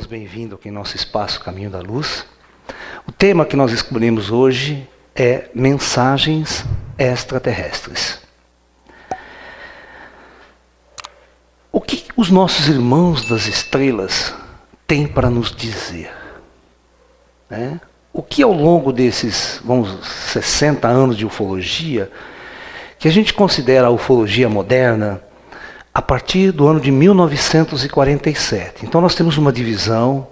todos bem-vindos aqui em nosso espaço Caminho da Luz. O tema que nós escolhemos hoje é mensagens extraterrestres. O que os nossos irmãos das estrelas têm para nos dizer? O que ao longo desses, 60 anos de ufologia, que a gente considera a ufologia moderna, a partir do ano de 1947. Então nós temos uma divisão,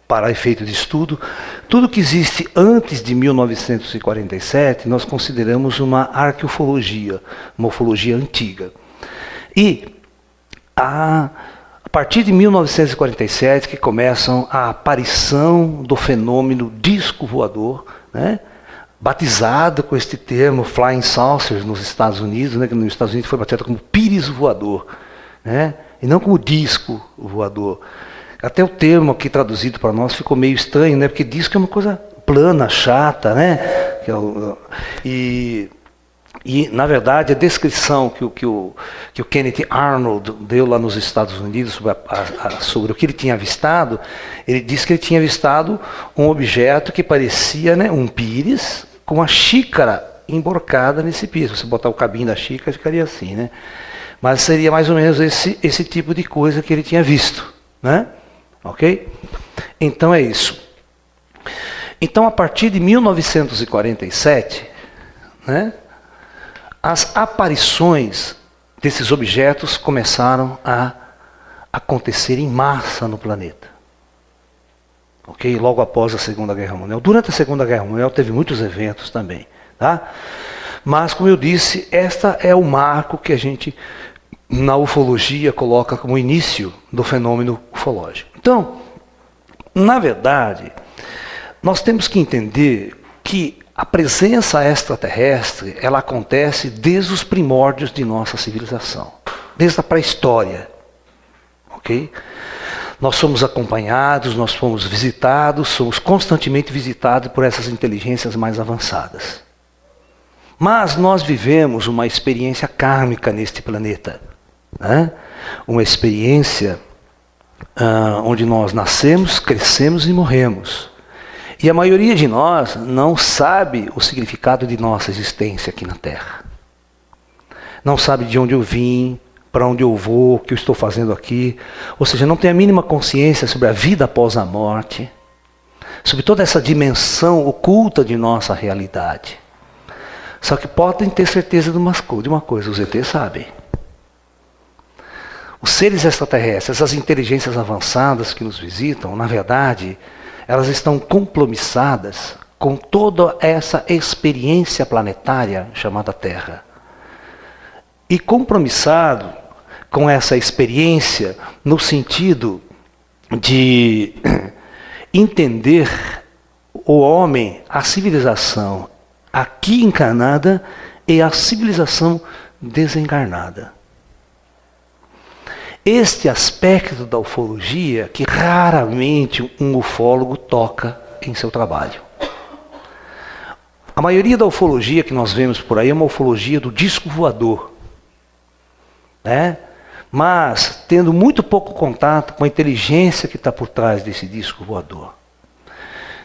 para efeito de estudo. Tudo que existe antes de 1947, nós consideramos uma arqueufologia, uma ufologia antiga. E a partir de 1947 que começam a aparição do fenômeno disco voador, batizado com este termo Flying Saucers nos Estados Unidos, que nos Estados Unidos foi batizado como pires voador, e não como disco voador. Até o termo aqui traduzido para nós ficou meio estranho, porque disco é uma coisa plana, chata, E na verdade a descrição que o Kenneth Arnold deu lá nos Estados Unidos sobre o que ele tinha avistado, ele disse que ele tinha avistado um objeto que parecia um pires com a xícara emborcada nesse pires. Se você botar o cabinho da xícara, ficaria assim, Mas seria mais ou menos esse tipo de coisa que ele tinha visto, Ok? Então é isso. Então a partir de 1947, as aparições desses objetos começaram a acontecer em massa no planeta. Ok? Logo após a Segunda Guerra Mundial. Durante a Segunda Guerra Mundial teve muitos eventos também. Mas, como eu disse, esta é o marco que a gente, na ufologia, coloca como início do fenômeno ufológico. Então, na verdade, nós temos que entender que a presença extraterrestre, ela acontece desde os primórdios de nossa civilização, desde a pré-história, ok? Nós somos acompanhados, nós fomos visitados, somos constantemente visitados por essas inteligências mais avançadas. Mas nós vivemos uma experiência kármica neste planeta, uma experiência onde nós nascemos, crescemos e morremos. E a maioria de nós não sabe o significado de nossa existência aqui na Terra. Não sabe de onde eu vim, para onde eu vou, o que eu estou fazendo aqui. Ou seja, não tem a mínima consciência sobre a vida após a morte, sobre toda essa dimensão oculta de nossa realidade. Só que podem ter certeza de uma coisa, os ETs sabem. Os seres extraterrestres, essas inteligências avançadas que nos visitam, na verdade, elas estão compromissadas com toda essa experiência planetária chamada Terra. E compromissado com essa experiência no sentido de entender o homem, a civilização aqui encarnada e a civilização desencarnada. Este aspecto da ufologia que raramente um ufólogo toca em seu trabalho. A maioria da ufologia que nós vemos por aí é uma ufologia do disco voador, mas tendo muito pouco contato com a inteligência que está por trás desse disco voador.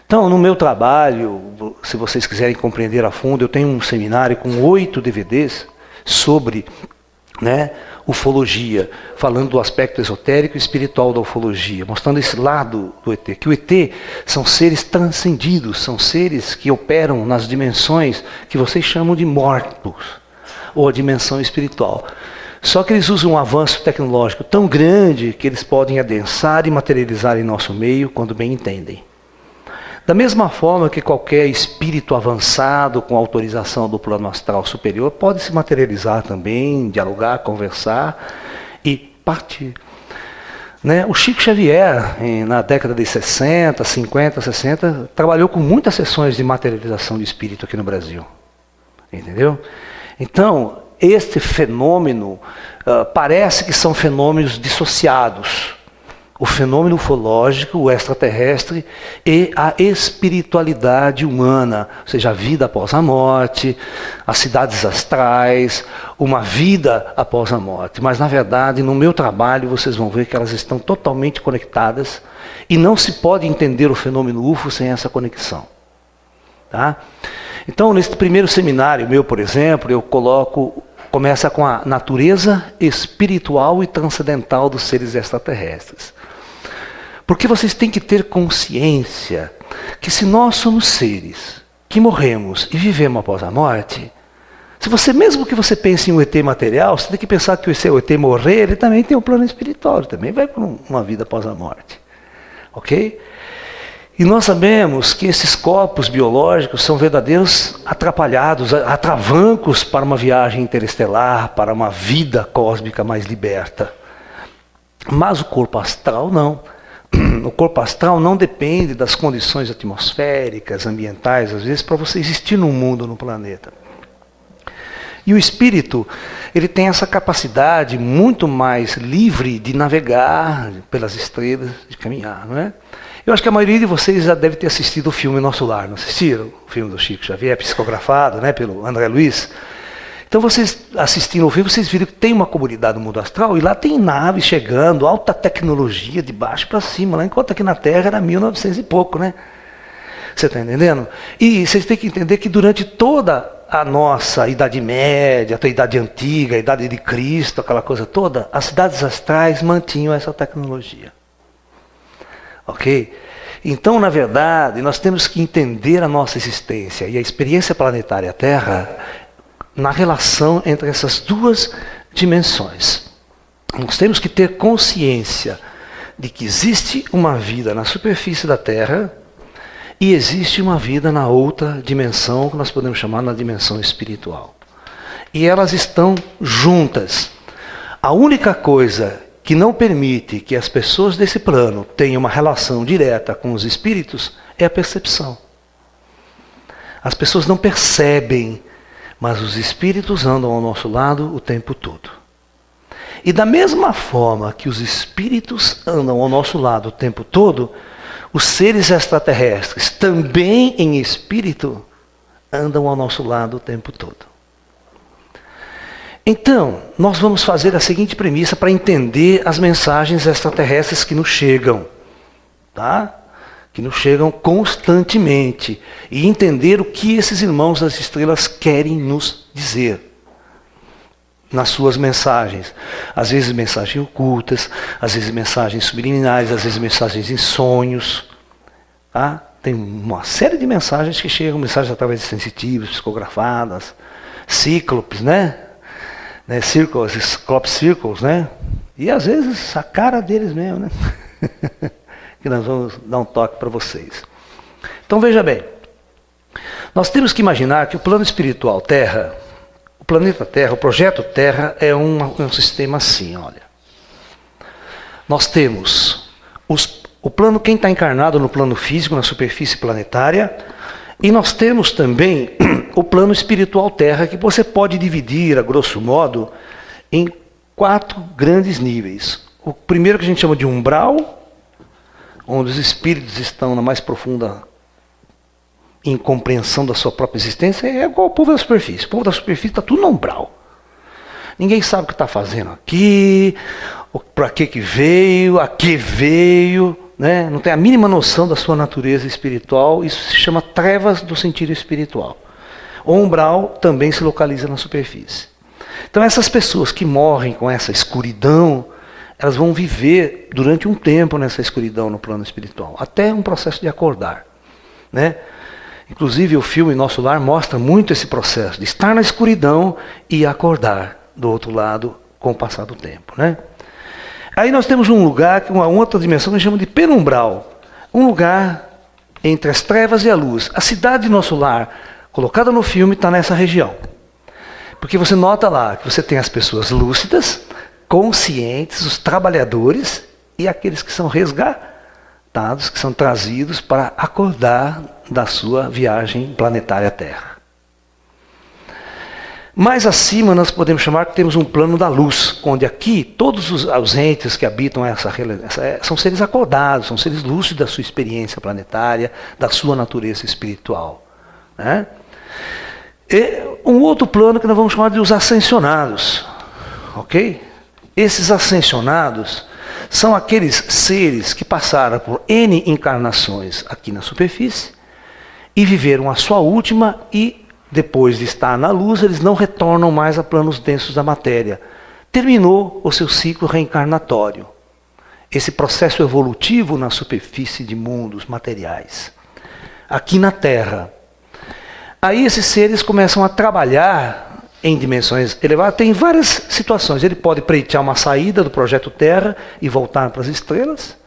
Então, no meu trabalho, se vocês quiserem compreender a fundo, eu tenho um seminário com 8 DVDs sobre ufologia, falando do aspecto esotérico e espiritual da ufologia, mostrando esse lado do ET, que o ET são seres transcendidos, são seres que operam nas dimensões que vocês chamam de mortos, ou a dimensão espiritual. Só que eles usam um avanço tecnológico tão grande que eles podem adensar e materializar em nosso meio quando bem entendem. Da mesma forma que qualquer espírito avançado com autorização do plano astral superior pode se materializar também, dialogar, conversar e partir. O Chico Xavier, na década de 60, 50, 60, trabalhou com muitas sessões de materialização de espírito aqui no Brasil. Entendeu? Então, este fenômeno parece que são fenômenos dissociados. o fenômeno ufológico, o extraterrestre e a espiritualidade humana, ou seja, a vida após a morte, as cidades astrais, uma vida após a morte. Mas, na verdade, no meu trabalho, vocês vão ver que elas estão totalmente conectadas e não se pode entender o fenômeno UFO sem essa conexão. Tá? Então, nesse primeiro seminário meu, por exemplo, começa com a natureza espiritual e transcendental dos seres extraterrestres. Porque vocês têm que ter consciência que se nós somos seres que morremos e vivemos após a morte, mesmo que você pense em um ET material, você tem que pensar que o ET morrer, ele também tem um plano espiritual, ele também vai para uma vida após a morte. Ok? E nós sabemos que esses corpos biológicos são verdadeiros atrapalhados, atravancos para uma viagem interestelar, para uma vida cósmica mais liberta. Mas o corpo astral não. O corpo astral não depende das condições atmosféricas, ambientais, às vezes, para você existir num mundo, no planeta. E o espírito, ele tem essa capacidade muito mais livre de navegar pelas estrelas, de caminhar, não é? Eu acho que a maioria de vocês já deve ter assistido o filme Nosso Lar, não assistiram? O filme do Chico Xavier, psicografado, né, pelo André Luiz. Então vocês assistindo ao filme, vocês viram que tem uma comunidade no mundo astral, e lá tem naves chegando, alta tecnologia, de baixo para cima, lá, enquanto aqui na Terra era 1900 e pouco, né? Você está entendendo? E vocês têm que entender que durante toda a nossa Idade Média, a Idade Antiga, a Idade de Cristo, aquela coisa toda, as cidades astrais mantinham essa tecnologia. Ok? Então, na verdade, nós temos que entender a nossa existência e a experiência planetária Terra na relação entre essas duas dimensões. Nós temos que ter consciência de que existe uma vida na superfície da Terra e existe uma vida na outra dimensão, que nós podemos chamar na dimensão espiritual. E elas estão juntas. A única coisa que não permite que as pessoas desse plano tenham uma relação direta com os espíritos é a percepção. As pessoas não percebem, mas os espíritos andam ao nosso lado o tempo todo. E da mesma forma que os espíritos andam ao nosso lado o tempo todo, os seres extraterrestres, também em espírito, andam ao nosso lado o tempo todo. Então, nós vamos fazer a seguinte premissa para entender as mensagens extraterrestres que nos chegam, tá? Que nos chegam constantemente, e entender o que esses irmãos das estrelas querem nos dizer nas suas mensagens. Às vezes mensagens ocultas, às vezes mensagens subliminares, às vezes mensagens em sonhos. Tá? Tem uma série de mensagens que chegam, mensagens através de sensitivos, psicografadas, cíclopes, né? Circles, crop circles, né? E às vezes a cara deles mesmo, né? Que nós vamos dar um toque para vocês. Então veja bem, nós temos que imaginar que o plano espiritual Terra, o planeta Terra, o projeto Terra é um sistema assim, olha. Nós temos o plano, quem está encarnado no plano físico, na superfície planetária, e nós temos também o plano espiritual Terra, que você pode dividir, a grosso modo, em 4 grandes níveis. O primeiro que a gente chama de umbral, onde os espíritos estão na mais profunda incompreensão da sua própria existência, é igual ao povo da superfície. O povo da superfície está tudo no umbral. Ninguém sabe o que está fazendo aqui, para que veio, a que veio, né? Não tem a mínima noção da sua natureza espiritual. Isso se chama trevas do sentido espiritual. O umbral também se localiza na superfície. Então essas pessoas que morrem com essa escuridão, elas vão viver durante um tempo nessa escuridão no plano espiritual, até um processo de acordar, né? Inclusive o filme Nosso Lar mostra muito esse processo de estar na escuridão e acordar do outro lado com o passar do tempo, né? Aí nós temos um lugar, uma outra dimensão que a gente chama de penumbral, um lugar entre as trevas e a luz. A cidade de Nosso Lar, colocada no filme, está nessa região. Porque você nota lá que você tem as pessoas lúcidas, conscientes, os trabalhadores e aqueles que são resgatados, que são trazidos para acordar da sua viagem planetária Terra. Mais acima nós podemos chamar que temos um plano da luz, onde aqui todos os entes que habitam são seres acordados, são seres lúcidos da sua experiência planetária, da sua natureza espiritual. Né? E um outro plano que nós vamos chamar de os ascensionados. Ok? Esses ascensionados são aqueles seres que passaram por N encarnações aqui na superfície e viveram a sua última e, depois de estar na luz, eles não retornam mais a planos densos da matéria. Terminou o seu ciclo reencarnatório. Esse processo evolutivo na superfície de mundos materiais. Aqui na Terra. Aí esses seres começam a trabalhar em dimensões elevadas. Tem várias situações. Ele pode pleitear uma saída do projeto Terra e voltar para as estrelas.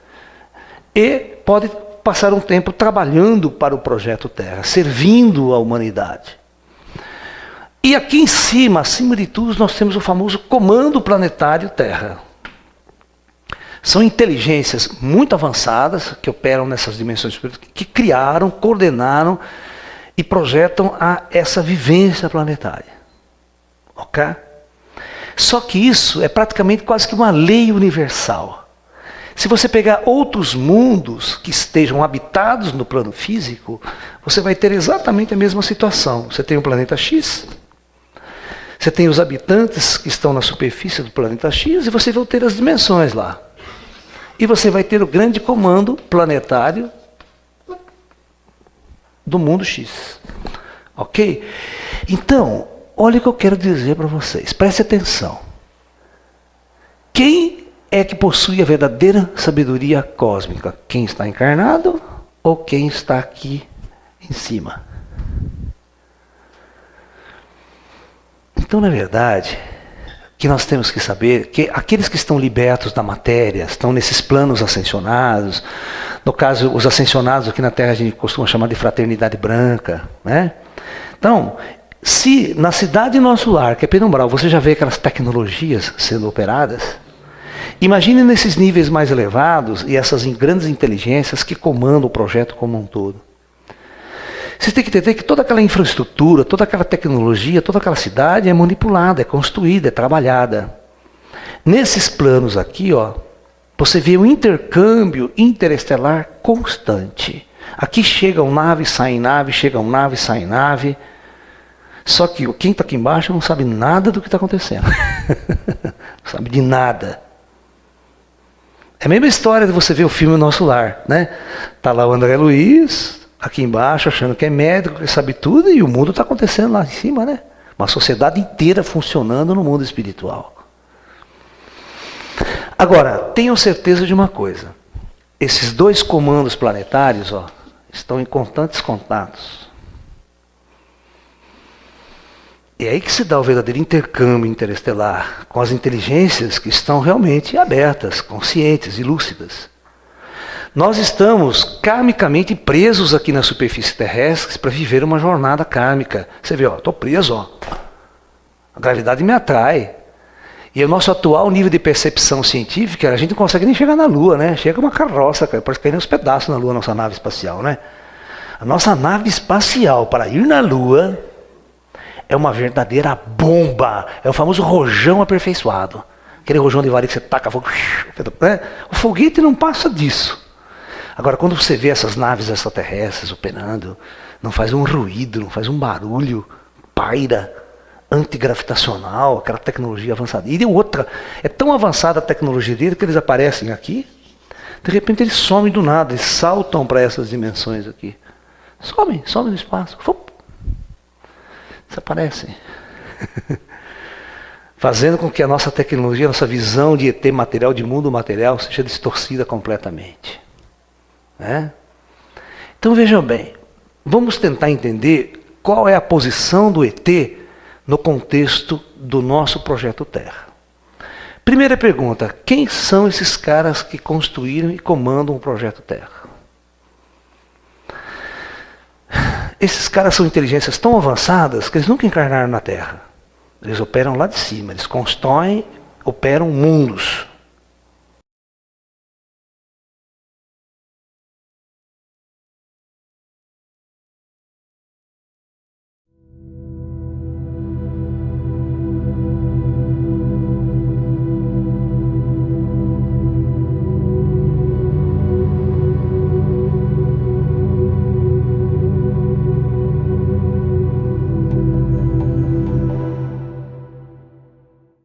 E pode passar um tempo trabalhando para o projeto Terra, servindo a humanidade. E aqui em cima, acima de tudo, nós temos o famoso Comando Planetário Terra. São inteligências muito avançadas que operam nessas dimensões espirituais, que criaram, coordenaram e projetam essa vivência planetária. Ok? Só que isso é praticamente quase que uma lei universal. Se você pegar outros mundos que estejam habitados no plano físico, você vai ter exatamente a mesma situação. Você tem o planeta X, você tem os habitantes que estão na superfície do planeta X, e você vai ter as dimensões lá. E você vai ter o grande comando planetário do mundo X. Ok? Então, olha o que eu quero dizer para vocês. Preste atenção. Quem é que possui a verdadeira sabedoria cósmica? Quem está encarnado ou quem está aqui em cima? Então, na verdade, o que nós temos que saber que aqueles que estão libertos da matéria, estão nesses planos ascensionados, no caso, os ascensionados aqui na Terra a gente costuma chamar de fraternidade branca, né? Então, se na cidade Nosso Lar, que é Penumbral, você já vê aquelas tecnologias sendo operadas, imagine nesses níveis mais elevados e essas grandes inteligências que comandam o projeto como um todo. Você tem que entender que toda aquela infraestrutura, toda aquela tecnologia, toda aquela cidade é manipulada, é construída, é trabalhada. Nesses planos aqui, ó, você vê um intercâmbio interestelar constante. Aqui chegam naves, saem naves, chegam naves, saem nave. Só que quem está aqui embaixo não sabe nada do que está acontecendo. Não sabe de nada. É a mesma história de você ver o filme Nosso Lar, né? Tá lá o André Luiz, aqui embaixo, achando que é médico, que sabe tudo, e o mundo está acontecendo lá em cima, né? Uma sociedade inteira funcionando no mundo espiritual. Agora, tenham certeza de uma coisa. Esses dois comandos planetários, ó, estão em constantes contatos. É aí que se dá o verdadeiro intercâmbio interestelar com as inteligências que estão realmente abertas, conscientes e lúcidas. Nós estamos karmicamente presos aqui na superfície terrestre para viver uma jornada kármica. Você vê, ó, estou preso, ó. A gravidade me atrai. E o nosso atual nível de percepção científica, a gente não consegue nem chegar na Lua, né? Chega uma carroça, cara, parece cair uns pedaços na Lua, a nossa nave espacial, né? A nossa nave espacial para ir na Lua é uma verdadeira bomba. É o famoso rojão aperfeiçoado. Aquele rojão de varia que você taca fogo. Né? O foguete não passa disso. Agora, quando você vê essas naves extraterrestres operando, não faz um ruído, não faz um barulho, paira, antigravitacional, aquela tecnologia avançada. E outra, é tão avançada a tecnologia dele que eles aparecem aqui, de repente eles somem do nada, eles saltam para essas dimensões aqui. Somem no espaço. Desaparecem. Fazendo com que a nossa tecnologia, a nossa visão de ET material, de mundo material, seja distorcida completamente. Né? Então vejam bem, vamos tentar entender qual é a posição do ET no contexto do nosso projeto Terra. Primeira pergunta, quem são esses caras que construíram e comandam o projeto Terra? Esses caras são inteligências tão avançadas que eles nunca encarnaram na Terra. Eles operam lá de cima, eles constroem, operam mundos.